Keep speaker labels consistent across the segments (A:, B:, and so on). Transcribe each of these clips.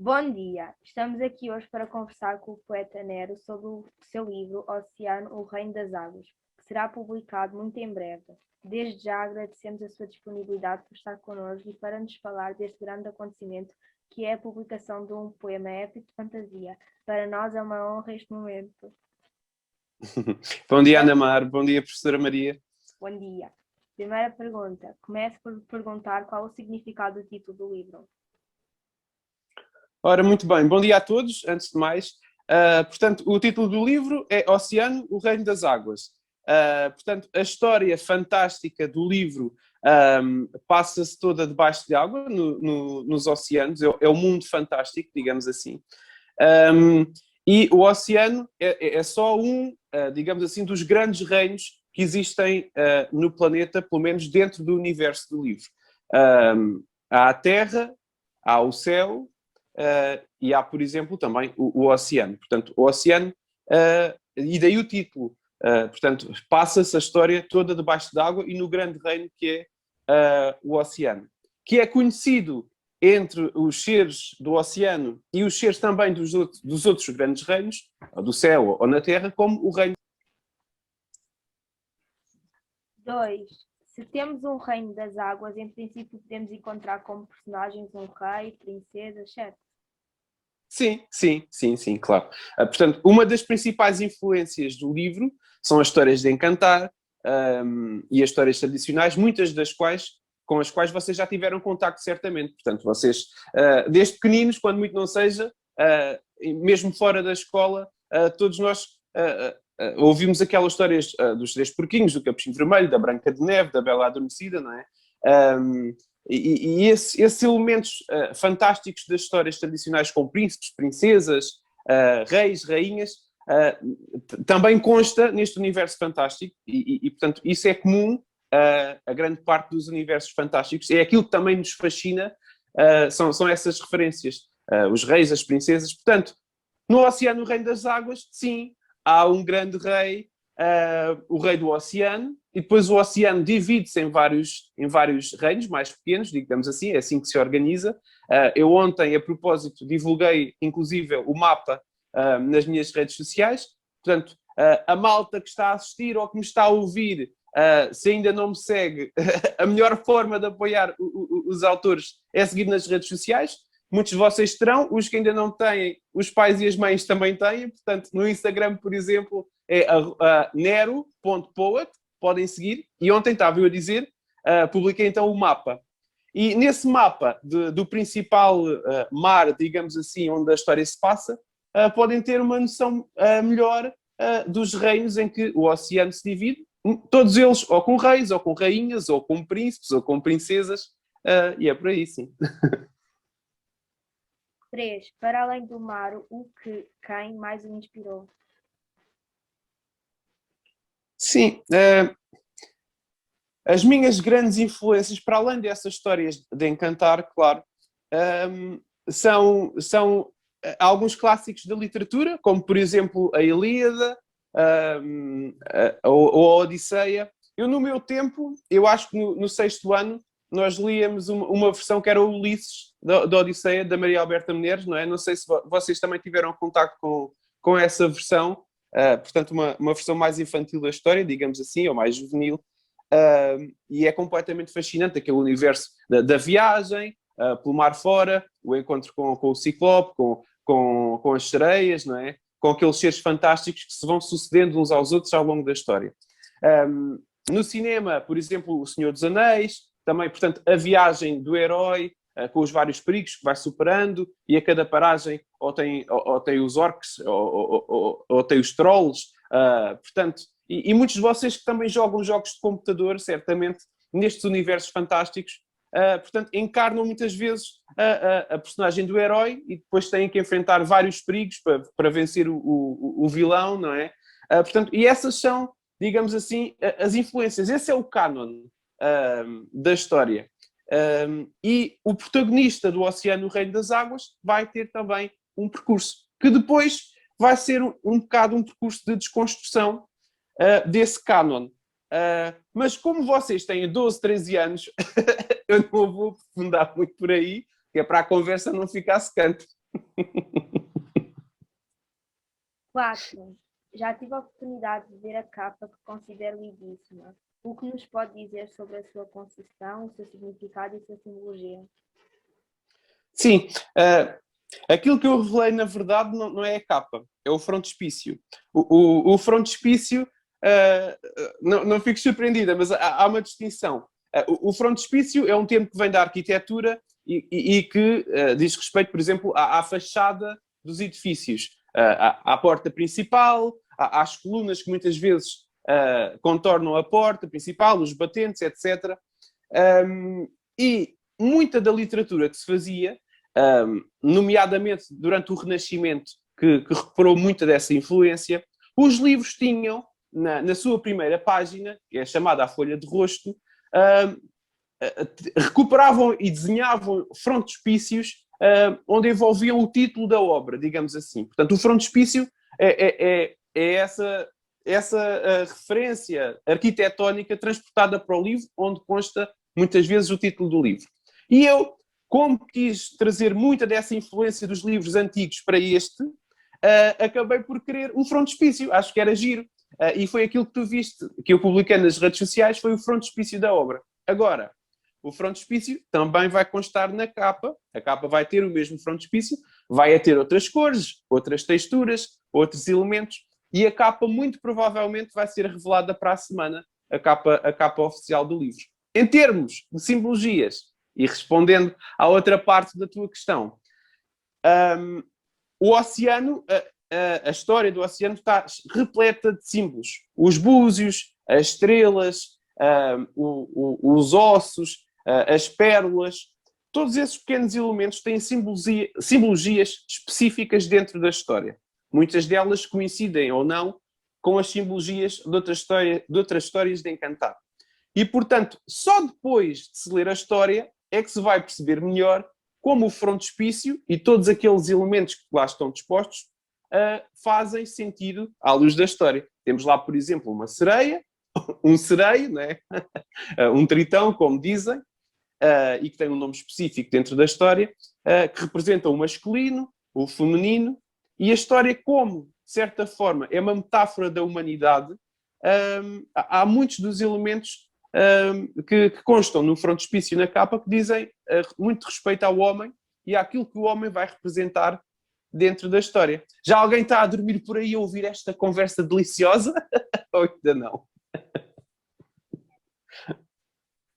A: Bom dia! Estamos aqui hoje para conversar com o poeta Nero sobre o seu livro Oceano, o Reino das Águas, que será publicado muito em breve. Desde já agradecemos a sua disponibilidade por estar connosco e para nos falar deste grande acontecimento que é a publicação de um poema épico de fantasia. Para nós é uma honra este momento.
B: Bom dia, Ana Mar. Bom dia, professora Maria.
A: Bom dia. Primeira pergunta. Começo por perguntar qual o significado do título do livro.
B: Ora, muito bem. Bom dia a todos, antes de mais. Portanto, o título do livro é Oceano, o Reino das Águas. Portanto, a história fantástica do livro passa-se toda debaixo de água, nos oceanos. É o mundo fantástico, digamos assim. E o oceano é só digamos assim, dos grandes reinos que existem no planeta, pelo menos dentro do universo do livro. Há a Terra, há o céu, e há, por exemplo, também o oceano. Portanto, o oceano, e daí o título. Portanto, passa-se a história toda debaixo d'água e no grande reino que é o oceano. Que é conhecido entre os seres do oceano e os seres também dos outros grandes reinos, do céu ou na terra, como o reino.
A: 2. Se temos um reino das águas, em princípio podemos encontrar como personagens um rei, princesas, certo?
B: Sim, claro. Portanto, uma das principais influências do livro são as histórias de Encantar e as histórias tradicionais, muitas das quais com as quais vocês já tiveram contacto certamente. Portanto, vocês, desde pequeninos, quando muito não seja, mesmo fora da escola, todos nós ouvimos aquelas histórias dos Três Porquinhos, do Capuchinho Vermelho, da Branca de Neve, da Bela Adormecida, não é? E esses elementos fantásticos das histórias tradicionais com príncipes, princesas, reis, rainhas, também consta neste universo fantástico e, portanto, isso é comum a grande parte dos universos fantásticos. É aquilo que também nos fascina, são essas referências. Os reis, as princesas. Portanto, no Oceano, o Reino das Águas, sim, há um grande rei, o rei do oceano, e depois o oceano divide-se em vários reinos mais pequenos, digamos assim, é assim que se organiza. Eu ontem, a propósito, divulguei inclusive o mapa nas minhas redes sociais. Portanto, a malta que está a assistir ou que me está a ouvir, se ainda não me segue, a melhor forma de apoiar os autores é seguir nas redes sociais. Muitos de vocês terão, os que ainda não têm, os pais e as mães também têm. Portanto, no Instagram, por exemplo, é nero.poet, podem seguir. E ontem estava eu a dizer, publiquei então o mapa. E nesse mapa do principal mar, digamos assim, onde a história se passa, podem ter uma noção melhor dos reinos em que o oceano se divide. Todos eles ou com reis, ou com rainhas, ou com príncipes, ou com princesas. E é por aí, sim.
A: 3. Para além do mar, quem mais o inspirou?
B: Sim. As minhas grandes influências, para além dessas histórias de Encantar, claro, são alguns clássicos da literatura, como, por exemplo, a Ilíada, ou a Odisseia. Eu, no meu tempo, eu acho que no sexto ano, nós líamos uma versão que era o Ulisses, da Odisseia, da Maria Alberta Menezes, não é? Não sei se vocês também tiveram contato com essa versão, portanto, uma versão mais infantil da história, digamos assim, ou mais juvenil, e é completamente fascinante aquele universo da viagem, pelo mar fora, o encontro com o Ciclope, com as sereias, não é? Com aqueles seres fantásticos que se vão sucedendo uns aos outros ao longo da história. No cinema, por exemplo, O Senhor dos Anéis, também, portanto, a viagem do herói, com os vários perigos que vai superando, e a cada paragem ou tem os orcs, ou tem os trolls, portanto, e muitos de vocês que também jogam jogos de computador, certamente, nestes universos fantásticos, portanto, encarnam muitas vezes a personagem do herói e depois têm que enfrentar vários perigos para vencer o vilão, não é? Portanto, e essas são, digamos assim, as influências. Esse é o cânon da história. E o protagonista do Oceano, o Reino das Águas, vai ter também um percurso, que depois vai ser um bocado um percurso de desconstrução desse cânon. Mas como vocês têm 12, 13 anos, eu não vou aprofundar muito por aí. que é para a conversa não ficar secante.
A: 4. Já tive a oportunidade de ver a capa que considero lindíssima. O que nos pode dizer sobre a sua concepção, o seu significado e a sua simbologia?
B: Sim, aquilo que eu revelei, na verdade, não é a capa, é o frontispício. O frontispício, não fico surpreendida, mas há uma distinção. O frontispício é um termo que vem da arquitetura e que diz respeito, por exemplo, à fachada dos edifícios, à porta principal, às colunas que muitas vezes contornam a porta principal, os batentes, etc. E muita da literatura que se fazia, nomeadamente durante o Renascimento, que recuperou muita dessa influência, os livros tinham, na sua primeira página, que é chamada a folha de rosto, recuperavam e desenhavam frontispícios onde envolviam o título da obra, digamos assim. Portanto, o frontispício é essa referência arquitetónica transportada para o livro, onde consta muitas vezes o título do livro. E eu, como quis trazer muita dessa influência dos livros antigos para este, acabei por querer um frontispício. Acho que era giro. E foi aquilo que tu viste, que eu publiquei nas redes sociais, foi o frontispício da obra. Agora, o frontispício também vai constar na capa. A capa vai ter o mesmo frontispício, vai ter outras cores, outras texturas, outros elementos, e a capa muito provavelmente vai ser revelada para a semana, a capa oficial do livro. Em termos de simbologias, e respondendo à outra parte da tua questão, o oceano, a história do oceano está repleta de símbolos. Os búzios, as estrelas, os ossos, as pérolas, todos esses pequenos elementos têm simbologias específicas dentro da história. Muitas delas coincidem ou não com as simbologias de outras histórias de Encantado. E, portanto, só depois de se ler a história é que se vai perceber melhor como o frontispício e todos aqueles elementos que lá estão dispostos fazem sentido à luz da história. Temos lá, por exemplo, uma sereia, um sereio, né? Um tritão, como dizem, e que tem um nome específico dentro da história, que representa o masculino, o feminino, e a história, como, de certa forma, é uma metáfora da humanidade, há muitos dos elementos que constam no frontispício e na capa que dizem muito respeito ao homem e àquilo que o homem vai representar dentro da história. Já alguém está a dormir por aí a ouvir esta conversa deliciosa? Ou ainda não?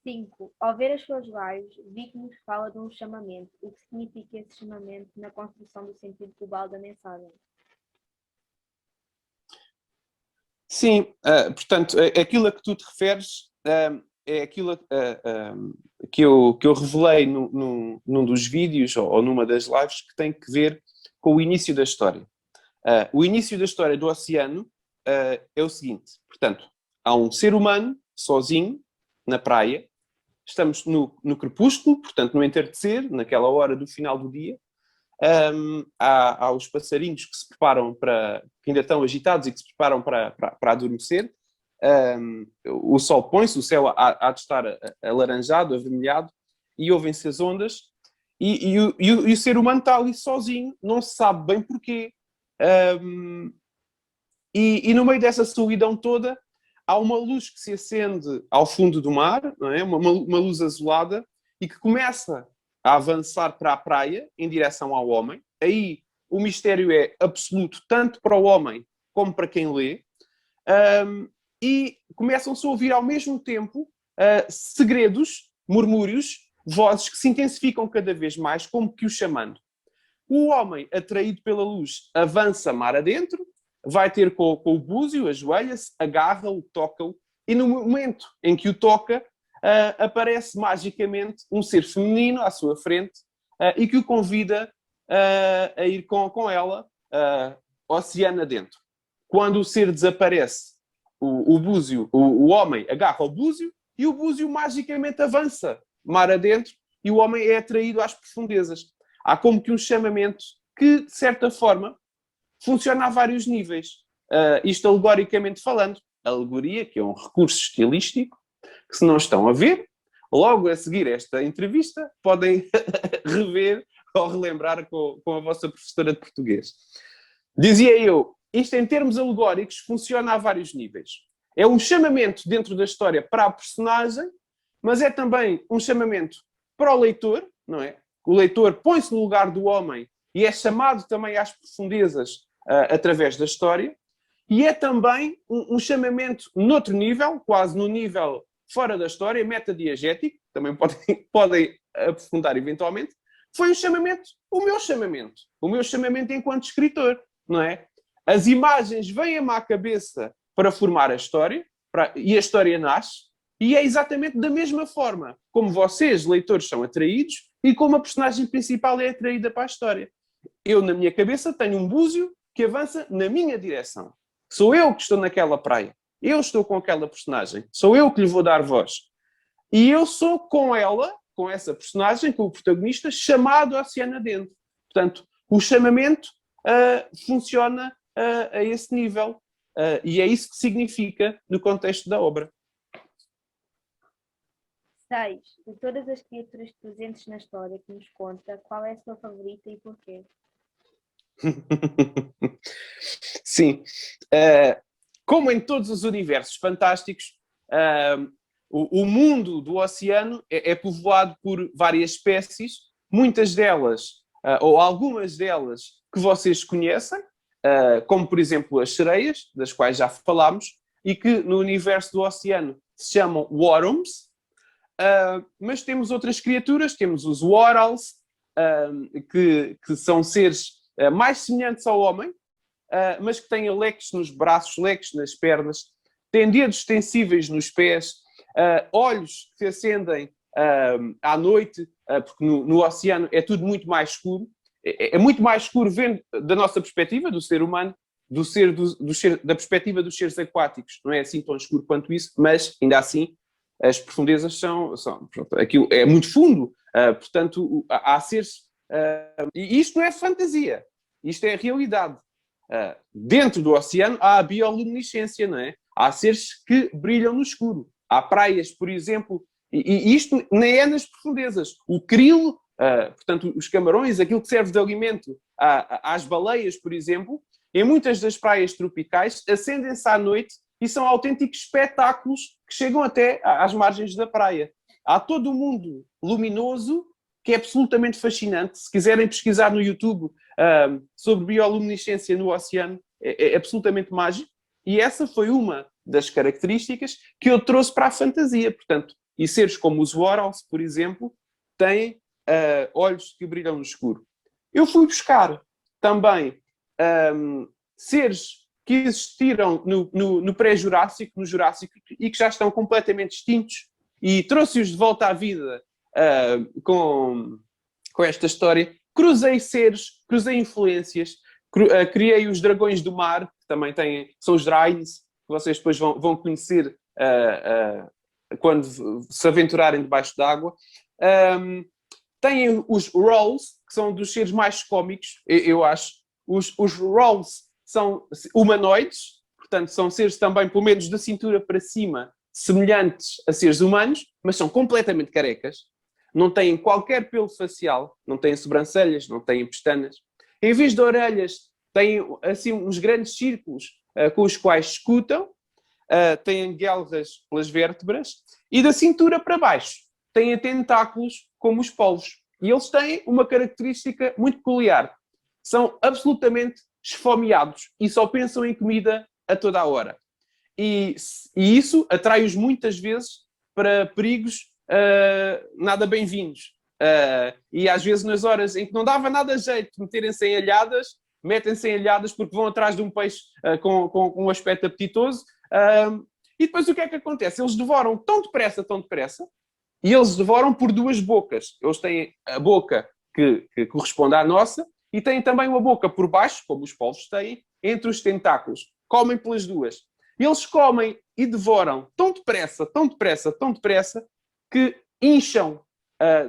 A: 5. Ao ver as suas lives, vi que nos fala de um chamamento. O que significa esse chamamento na construção do sentido global da mensagem?
B: Sim, portanto, aquilo a que tu te referes é aquilo que eu revelei num dos vídeos ou numa das lives que tem que ver com o início da história. O início da história do oceano é o seguinte, portanto, há um ser humano sozinho na praia, estamos no crepúsculo, portanto no entardecer, naquela hora do final do dia, há os passarinhos que se preparam que ainda estão agitados e que se preparam para adormecer, o sol põe-se, o céu há de estar alaranjado, avermelhado, e ouvem-se as ondas, e o ser humano está ali sozinho, não se sabe bem porquê, e no meio dessa solidão toda, há uma luz que se acende ao fundo do mar, não é? uma luz azulada, e que começa a avançar para a praia, em direção ao homem. Aí o mistério é absoluto, tanto para o homem como para quem lê, e começam-se a ouvir ao mesmo tempo segredos, murmúrios, vozes que se intensificam cada vez mais, como que o chamando. O homem, atraído pela luz, avança mar adentro, vai ter com o búzio, ajoelha-se, agarra-o, toca-o, e no momento em que o toca, aparece magicamente um ser feminino à sua frente e que o convida a ir com ela oceano adentro. Quando o ser desaparece, o homem agarra o búzio e o búzio magicamente avança mar adentro e o homem é atraído às profundezas. Há como que um chamamento que, de certa forma, funciona a vários níveis. Isto alegoricamente falando. Alegoria, que é um recurso estilístico, que se não estão a ver, logo a seguir esta entrevista, podem rever ou relembrar com a vossa professora de português. Dizia eu, isto em termos alegóricos funciona a vários níveis. É um chamamento dentro da história para a personagem, mas é também um chamamento para o leitor, não é? O leitor põe-se no lugar do homem e é chamado também às profundezas através da história. E é também um chamamento noutro nível, quase no nível fora da história, metadiegético, também podem aprofundar eventualmente. Foi o meu chamamento enquanto escritor, não é? As imagens vêm-me à cabeça para formar a história, e a história nasce, e é exatamente da mesma forma como vocês, leitores, são atraídos e como a personagem principal é atraída para a história. Eu, na minha cabeça, tenho um búzio que avança na minha direção. Sou eu que estou naquela praia. Eu estou com aquela personagem. Sou eu que lhe vou dar voz. E eu sou com ela, com essa personagem, com o protagonista, chamado oceano adentro. Portanto, o chamamento funciona a esse nível. E é isso que significa no contexto da obra.
A: 6. De todas as criaturas presentes na história que nos conta, qual é a sua favorita e porquê?
B: Sim. Como em todos os universos fantásticos, o mundo do oceano é povoado por várias espécies, muitas delas, ou algumas delas, que vocês conhecem, como, por exemplo, as sereias, das quais já falámos, e que no universo do oceano se chamam Warums. Mas temos outras criaturas, temos os Warals, que são seres mais semelhantes ao homem, mas que têm leques nos braços, leques nas pernas, têm dedos extensíveis nos pés, olhos que se acendem à noite, porque no oceano é tudo muito mais escuro. É muito mais escuro vendo da nossa perspectiva, do ser humano, da perspectiva dos seres aquáticos. Não é assim tão escuro quanto isso, mas ainda assim as profundezas aquilo é muito fundo, portanto há seres, e isto não é fantasia, isto é realidade. Dentro do oceano há a bioluminescência, não é? Há seres que brilham no escuro. Há praias, por exemplo, e isto nem é nas profundezas. O krill, portanto os camarões, aquilo que serve de alimento às baleias, por exemplo, em muitas das praias tropicais acendem-se à noite e são autênticos espetáculos que chegam até às margens da praia. Há todo um mundo luminoso que é absolutamente fascinante. Se quiserem pesquisar no YouTube sobre bioluminescência no oceano, é absolutamente mágico. E essa foi uma das características que eu trouxe para a fantasia. Portanto, e seres como os Warals, por exemplo, têm olhos que brilham no escuro. Eu fui buscar também seres que existiram no pré-jurássico, no Jurássico, e que já estão completamente extintos, e trouxe-os de volta à vida com esta história. Cruzei seres, cruzei influências, criei os dragões do mar, que também são os Drains, que vocês depois vão conhecer quando se aventurarem debaixo d'água. Têm os Rolls, que são dos seres mais cómicos, eu acho. Os Rolls são humanoides, portanto são seres também, pelo menos da cintura para cima, semelhantes a seres humanos, mas são completamente carecas. Não têm qualquer pelo facial, não têm sobrancelhas, não têm pestanas. Em vez de orelhas, têm assim uns grandes círculos com os quais escutam, têm guelras pelas vértebras, e da cintura para baixo têm tentáculos como os polvos. E eles têm uma característica muito peculiar. São absolutamente esfomeados e só pensam em comida a toda a hora. E isso atrai-os muitas vezes para perigos nada bem-vindos. E às vezes nas horas em que não dava nada jeito de meterem-se em alhadas, metem-se em alhadas porque vão atrás de um peixe com um aspecto apetitoso. E depois o que é que acontece? Eles devoram tão depressa, e eles devoram por duas bocas. Eles têm a boca que corresponde à nossa, e têm também uma boca por baixo, como os polvos têm, entre os tentáculos. Comem pelas duas. Eles comem e devoram tão depressa, que incham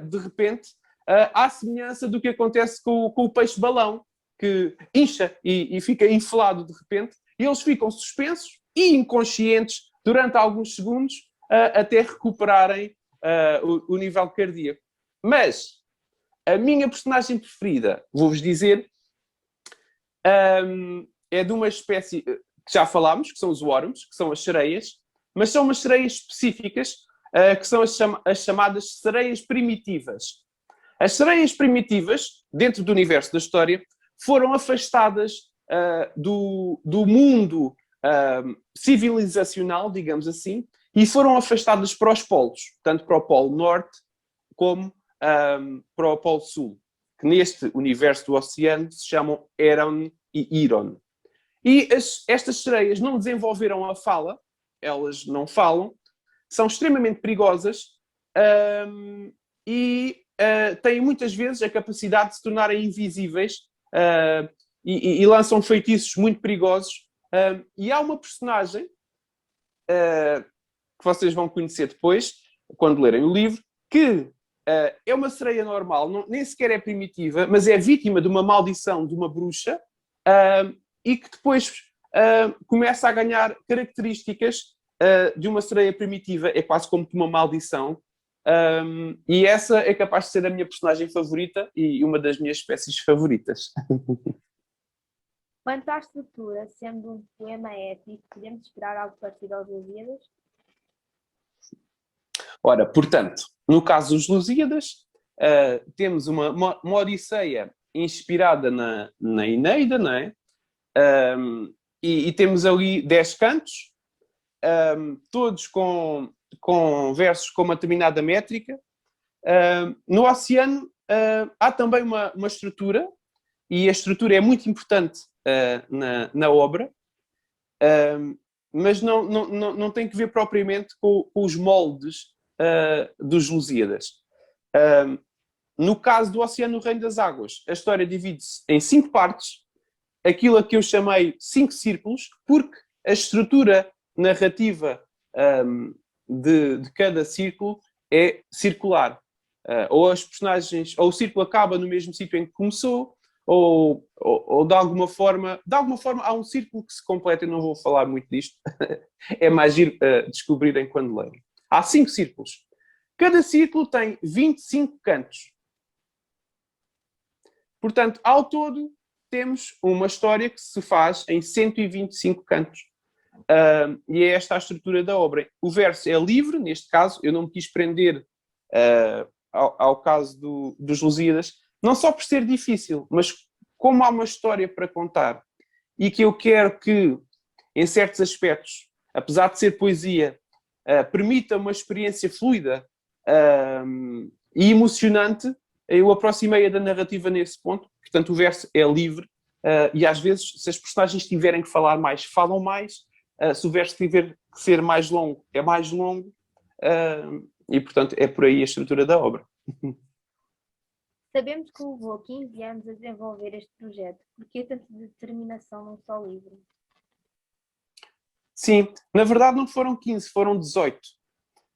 B: de repente, à semelhança do que acontece com o peixe-balão, que incha e fica inflado de repente, e eles ficam suspensos e inconscientes durante alguns segundos até recuperarem o nível cardíaco. Mas a minha personagem preferida, vou-vos dizer, é de uma espécie que já falámos, que são os worms, que são as sereias, mas são umas sereias específicas, que são as chamadas sereias primitivas. As sereias primitivas, dentro do universo da história, foram afastadas do mundo civilizacional, digamos assim, e foram afastadas para os polos, tanto para o Polo Norte como para o Polo Sul, que neste universo do oceano se chamam Eron e Iron. E estas sereias não desenvolveram a fala, elas não falam, são extremamente perigosas e têm muitas vezes a capacidade de se tornarem invisíveis e lançam feitiços muito perigosos. E há uma personagem que vocês vão conhecer depois, quando lerem o livro, que é uma sereia normal, nem sequer é primitiva, mas é vítima de uma maldição de uma bruxa e que depois começa a ganhar características de uma sereia primitiva. É quase como uma maldição. E essa é capaz de ser a minha personagem favorita e uma das minhas espécies favoritas.
A: Quanto à estrutura, sendo um poema épico, podemos esperar algo parecido aos Lusíadas?
B: Ora, portanto, no caso dos Lusíadas, temos uma Odisseia inspirada na Eneida, não é? E temos ali 10 cantos, todos com versos com uma determinada métrica. No oceano há também uma estrutura, e a estrutura é muito importante na obra, mas não tem que ver propriamente com os moldes dos Lusíadas. No caso do Oceano, o Reino das Águas, a história divide-se em 5 partes, aquilo a que eu chamei 5 círculos, porque a estrutura narrativa de cada círculo é circular. Ou as personagens, ou o círculo acaba no mesmo sítio em que começou, ou de alguma forma há um círculo que se completa. Eu não vou falar muito disto, é mais giro descobrirem quando lerem. Há 5 círculos. Cada círculo tem 25 cantos. Portanto, ao todo, temos uma história que se faz em 125 cantos. E é esta a estrutura da obra. O verso é livre, neste caso, eu não me quis prender ao caso dos Lusíadas, não só por ser difícil, mas como há uma história para contar e que eu quero que, em certos aspectos, apesar de ser poesia, permita uma experiência fluida e emocionante, eu aproximei-a da narrativa nesse ponto. Portanto, o verso é livre e às vezes, se as personagens tiverem que falar mais, falam mais. Se o verso tiver que ser mais longo, é mais longo. E, portanto, é por aí a estrutura da obra.
A: Sabemos que levou 15 anos a desenvolver este projeto. Por que tanta determinação num só livro?
B: Sim, na verdade não foram 15, foram 18.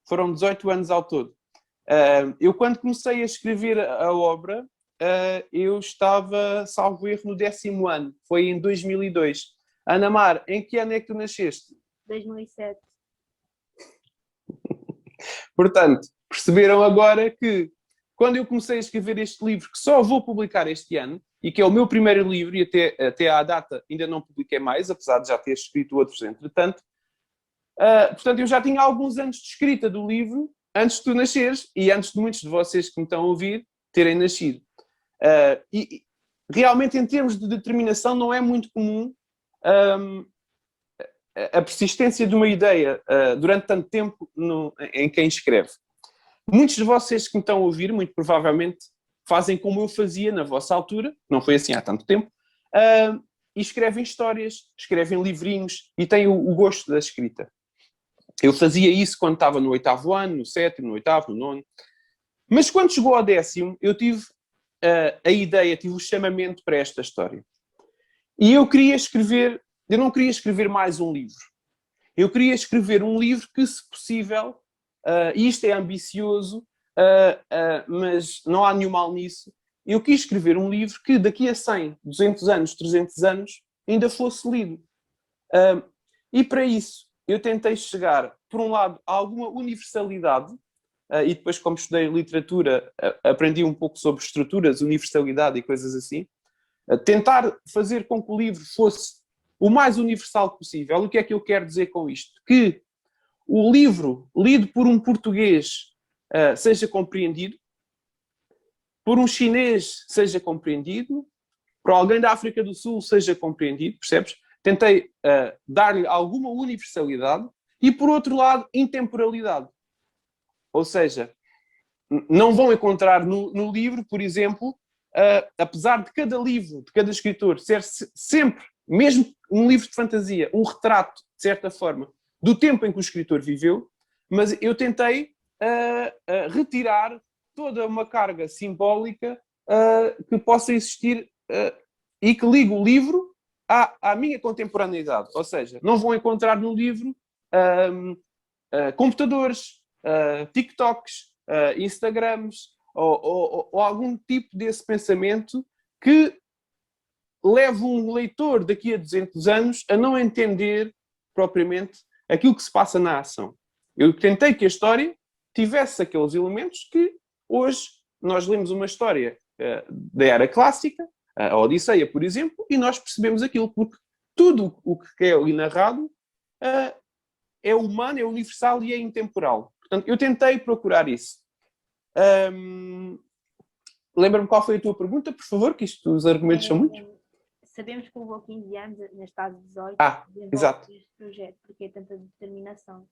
B: Foram 18 anos ao todo. Eu, quando comecei a escrever a obra, eu estava, salvo erro, no 10º ano. Foi em 2002. Ana Mar, em que ano é que tu nasceste?
A: 2007.
B: Portanto, perceberam agora que, quando eu comecei a escrever este livro, que só vou publicar este ano, e que é o meu primeiro livro, e até à data ainda não publiquei mais, apesar de já ter escrito outros entretanto, portanto, eu já tinha alguns anos de escrita do livro, antes de tu nasceres, e antes de muitos de vocês que me estão a ouvir terem nascido. E realmente, em termos de determinação, não é muito comum a persistência de uma ideia durante tanto tempo em quem escreve. Muitos de vocês que me estão a ouvir, muito provavelmente, fazem como eu fazia na vossa altura, não foi assim há tanto tempo, e escrevem histórias, escrevem livrinhos e têm o gosto da escrita. Eu fazia isso quando estava no 8º ano, no 7º, no 8º, no 9º. Mas quando chegou ao 10º, eu tive a ideia, tive o chamamento para esta história. E eu não queria escrever mais um livro. Eu queria escrever um livro que, se possível, e isto é ambicioso, mas não há nenhum mal nisso, eu quis escrever um livro que daqui a 100, 200 anos, 300 anos, ainda fosse lido. E para isso, eu tentei chegar, por um lado, a alguma universalidade, e depois, como estudei literatura, aprendi um pouco sobre estruturas, universalidade e coisas assim. Tentar fazer com que o livro fosse o mais universal possível. O que é que eu quero dizer com isto? Que o livro, lido por um português, seja compreendido, por um chinês seja compreendido, por alguém da África do Sul seja compreendido, percebes? Tentei dar-lhe alguma universalidade e, por outro lado, intemporalidade. Ou seja, não vão encontrar no livro, por exemplo, apesar de cada livro, de cada escritor, ser sempre, mesmo um livro de fantasia, um retrato, de certa forma, do tempo em que o escritor viveu, mas eu tentei retirar toda uma carga simbólica que possa existir e que ligue o livro à minha contemporaneidade. Ou seja, não vão encontrar no livro computadores, TikToks, Instagrams ou algum tipo desse pensamento que leve um leitor daqui a 200 anos a não entender propriamente aquilo que se passa na ação. Eu tentei que a história tivesse aqueles elementos que hoje nós lemos uma história da era clássica, a Odisseia, por exemplo, e nós percebemos aquilo, porque tudo o que é ali narrado é humano, é universal e é intemporal. Portanto, eu tentei procurar isso. Lembra-me qual foi a tua pergunta, por favor, que os argumentos são muitos.
A: Sabemos que levou 15 anos, neste caso 18,
B: exato.
A: Este projeto. Porque tanta determinação?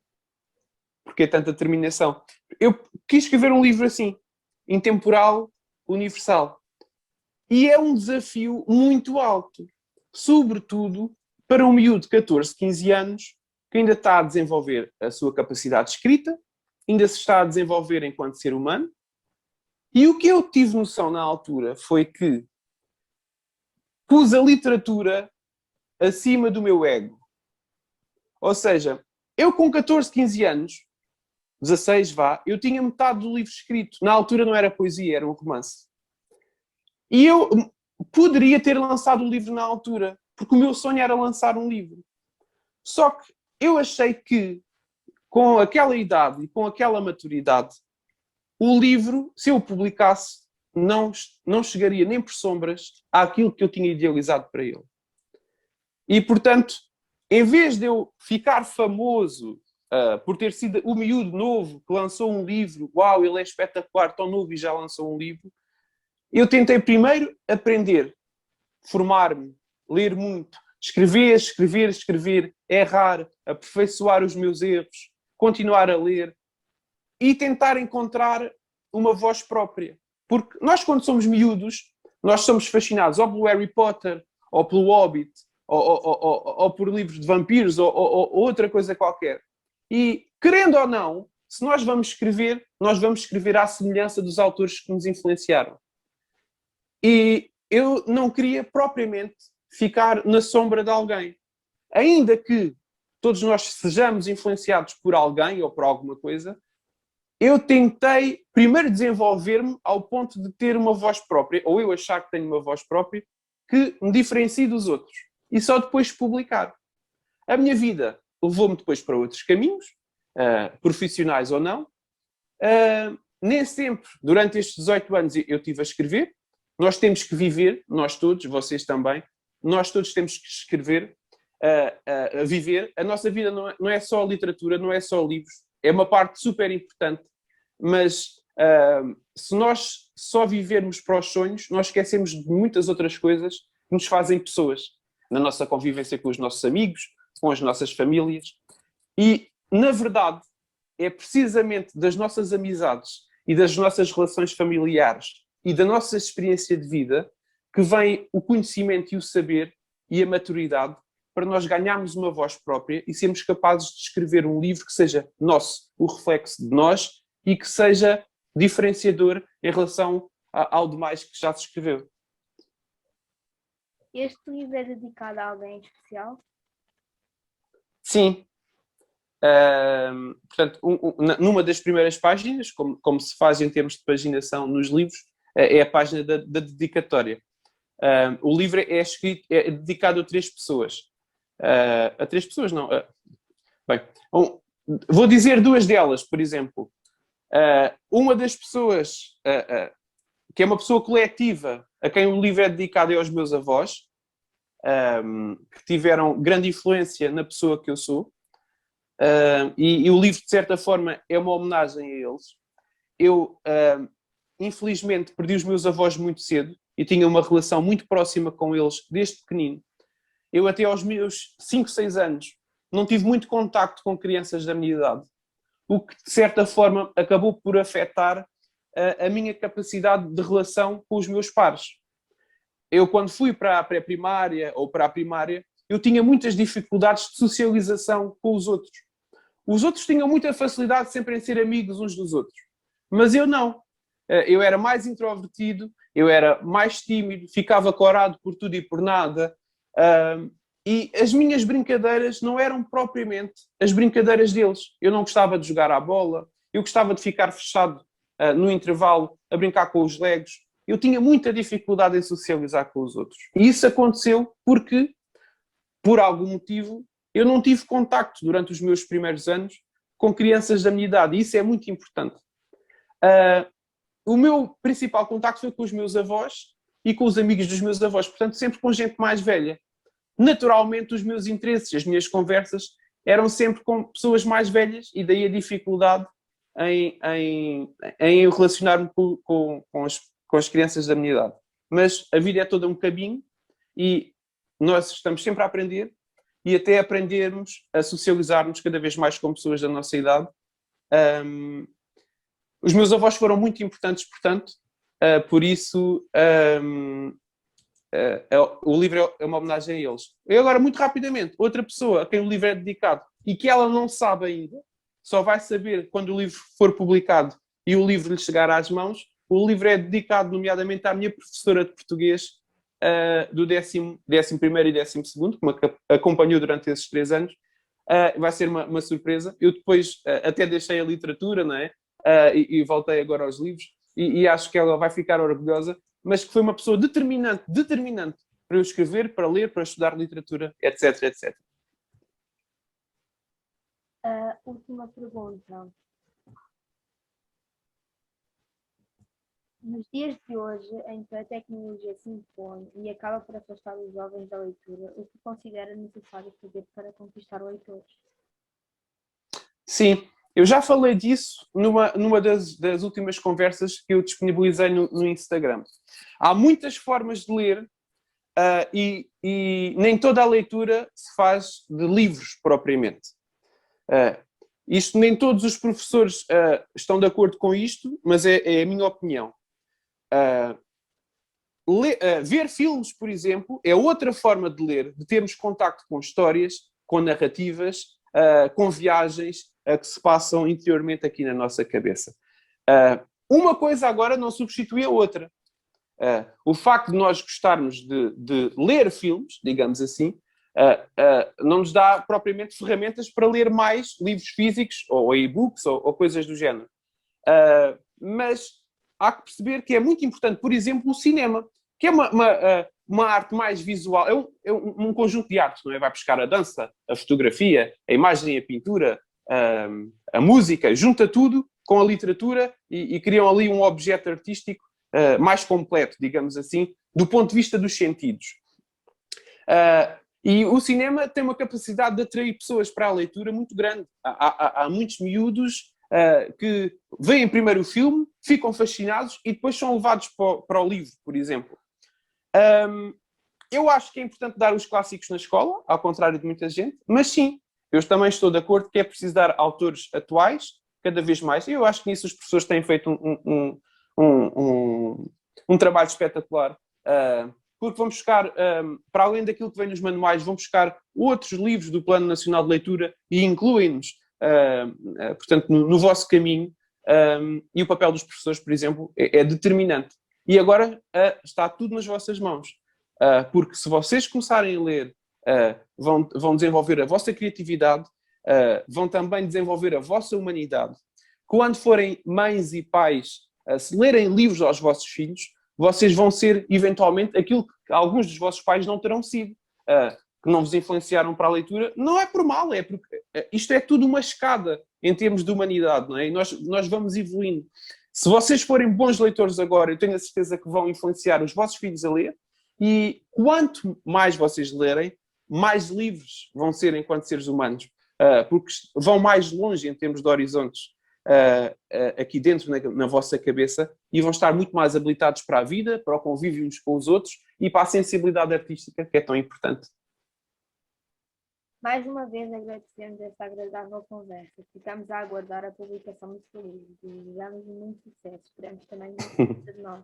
B: Porque tanta determinação? Eu quis escrever um livro assim, intemporal, universal. E é um desafio muito alto. Sobretudo para um miúdo de 14, 15 anos, que ainda está a desenvolver a sua capacidade de escrita, ainda se está a desenvolver enquanto ser humano. E o que eu tive noção na altura foi que pus a literatura acima do meu ego. Ou seja, eu com 14, 15 anos, 16 vá, eu tinha metade do livro escrito. Na altura não era poesia, era um romance. E eu poderia ter lançado o livro na altura, porque o meu sonho era lançar um livro. Só que eu achei que, com aquela idade e com aquela maturidade, o livro, se eu o publicasse, não chegaria nem por sombras àquilo que eu tinha idealizado para ele. E, portanto, em vez de eu ficar famoso por ter sido o miúdo novo que lançou um livro, uau, ele é espetacular, tão novo e já lançou um livro, eu tentei primeiro aprender, formar-me, ler muito, escrever, errar, aperfeiçoar os meus erros, continuar a ler e tentar encontrar uma voz própria. Porque nós, quando somos miúdos, nós somos fascinados ou pelo Harry Potter, ou pelo Hobbit, ou por livros de vampiros, ou outra coisa qualquer. E, querendo ou não, se nós vamos escrever à semelhança dos autores que nos influenciaram. E eu não queria propriamente ficar na sombra de alguém. Ainda que todos nós sejamos influenciados por alguém ou por alguma coisa, eu tentei primeiro desenvolver-me ao ponto de ter uma voz própria, ou eu achar que tenho uma voz própria, que me diferencie dos outros. E só depois publicar. A minha vida levou-me depois para outros caminhos, profissionais ou não. Nem sempre, durante estes 18 anos, eu estive a escrever. Nós temos que viver, nós todos, vocês também, nós todos temos que escrever, a viver. A nossa vida não é só literatura, não é só livros, é uma parte super importante, mas se nós só vivermos para os sonhos, nós esquecemos de muitas outras coisas que nos fazem pessoas, na nossa convivência com os nossos amigos, com as nossas famílias. E, na verdade, é precisamente das nossas amizades e das nossas relações familiares e da nossa experiência de vida que vem o conhecimento e o saber e a maturidade para nós ganharmos uma voz própria e sermos capazes de escrever um livro que seja nosso, o reflexo de nós e que seja diferenciador em relação ao demais que já se escreveu.
A: Este livro é dedicado a alguém especial?
B: Sim. Portanto, numa das primeiras páginas, como se faz em termos de paginação nos livros, é a página da dedicatória. O livro é dedicado a 3 pessoas. A 3 pessoas, não. Bem, vou dizer 2 delas, por exemplo. Uma das pessoas, que é uma pessoa coletiva, a quem o livro é dedicado, é aos meus avós, que tiveram grande influência na pessoa que eu sou. E o livro, de certa forma, é uma homenagem a eles. Eu, infelizmente, perdi os meus avós muito cedo e tinha uma relação muito próxima com eles desde pequenino. Eu, até aos meus 5, 6 anos, não tive muito contacto com crianças da minha idade, o que, de certa forma, acabou por afetar a minha capacidade de relação com os meus pares. Eu, quando fui para a pré-primária ou para a primária, eu tinha muitas dificuldades de socialização com os outros. Os outros tinham muita facilidade sempre em ser amigos uns dos outros, mas eu não. Eu era mais introvertido, eu era mais tímido, ficava corado por tudo e por nada, e as minhas brincadeiras não eram propriamente as brincadeiras deles. Eu não gostava de jogar à bola, eu gostava de ficar fechado no intervalo a brincar com os legos. Eu tinha muita dificuldade em socializar com os outros. E isso aconteceu porque, por algum motivo, eu não tive contacto durante os meus primeiros anos com crianças da minha idade. E isso é muito importante. O meu principal contacto foi com os meus avós e com os amigos dos meus avós. Portanto, sempre com gente mais velha. Naturalmente, os meus interesses, as minhas conversas eram sempre com pessoas mais velhas e daí a dificuldade em relacionar-me com as crianças da minha idade. Mas a vida é toda um caminho e nós estamos sempre a aprender e até aprendermos a socializar-nos cada vez mais com pessoas da nossa idade. Os meus avós foram muito importantes, portanto, por isso o livro é uma homenagem a eles. E agora, muito rapidamente, outra pessoa a quem o livro é dedicado e que ela não sabe ainda, só vai saber quando o livro for publicado e o livro lhe chegar às mãos. O livro é dedicado, nomeadamente, à minha professora de português do 11º e 12º, que me acompanhou durante esses 3 anos. Vai ser uma surpresa. Eu depois até deixei a literatura, não é? E voltei agora aos livros. E acho que ela vai ficar orgulhosa, mas que foi uma pessoa determinante para eu escrever, para ler, para estudar literatura, etc, etc.
A: Última pergunta. Nos dias de hoje, em que a tecnologia se impõe e acaba por afastar os jovens da leitura, o que considera necessário fazer para conquistar leitores?
B: Sim, eu já falei disso numa das últimas conversas que eu disponibilizei no Instagram. Há muitas formas de ler e nem toda a leitura se faz de livros propriamente. Isto nem todos os professores estão de acordo com isto, mas é a minha opinião. Ver filmes, por exemplo, é outra forma de ler, de termos contacto com histórias, com narrativas, com viagens que se passam interiormente aqui na nossa cabeça. Uma coisa agora não substitui a outra. O facto de nós gostarmos de ler filmes, digamos assim, não nos dá propriamente ferramentas para ler mais livros físicos ou e-books ou coisas do género. Mas há que perceber que é muito importante, por exemplo, o cinema, que é uma arte mais visual, é um conjunto de artes, não é? Vai buscar a dança, a fotografia, a imagem, a pintura, a música, junta tudo com a literatura e criam ali um objeto artístico mais completo, digamos assim, do ponto de vista dos sentidos. E o cinema tem uma capacidade de atrair pessoas para a leitura muito grande. Há muitos miúdos que veem primeiro o filme, ficam fascinados e depois são levados para o livro, por exemplo. Eu acho que é importante dar os clássicos na escola, ao contrário de muita gente, mas sim, eu também estou de acordo que é preciso dar autores atuais, cada vez mais, e eu acho que nisso os professores têm feito um trabalho espetacular, porque vão buscar, para além daquilo que vem nos manuais, vão buscar outros livros do Plano Nacional de Leitura e incluem-nos, portanto, no vosso caminho, e o papel dos professores, por exemplo, é determinante. E agora está tudo nas vossas mãos, porque se vocês começarem a ler, vão desenvolver a vossa criatividade, vão também desenvolver a vossa humanidade. Quando forem mães e pais, se lerem livros aos vossos filhos, vocês vão ser, eventualmente, aquilo que alguns dos vossos pais não terão sido, que não vos influenciaram para a leitura. Não é por mal, é porque isto é tudo uma escada. em termos de humanidade, não é? E nós vamos evoluindo. Se vocês forem bons leitores agora, eu tenho a certeza que vão influenciar os vossos filhos a ler, e quanto mais vocês lerem, mais livres vão ser enquanto seres humanos, porque vão mais longe em termos de horizontes aqui dentro na vossa cabeça, e vão estar muito mais habilitados para a vida, para o convívio uns com os outros e para a sensibilidade artística, que é tão importante.
A: Mais uma vez agradecemos esta agradável conversa. Ficamos a aguardar a publicação do seu livro. Desejamos muito sucesso. Esperamos também muito sucesso de nós.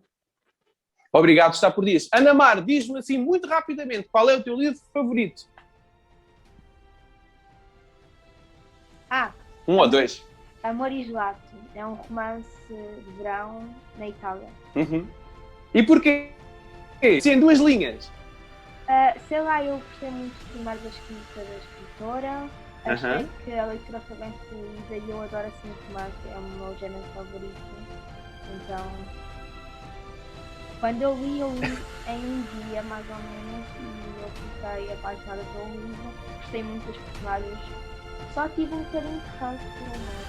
B: Obrigado, está por dias. Ana Mar, diz-me assim muito rapidamente, qual é o teu livro favorito? Um ou dois?
A: Amor e Gelato. É um romance de verão na Itália.
B: Uhum. E porquê? Sim, em 2 linhas.
A: Sei lá, eu gostei muito primeiro da escrita da escritora. Achei que a leitura foi bem fluida e eu adoro assim romance, é o meu género favorito. Então, quando eu li em um dia, mais ou menos, e eu fiquei apaixonada pelo livro. Gostei muito dos personagens. Só tive um bocadinho de ranço pelo amor.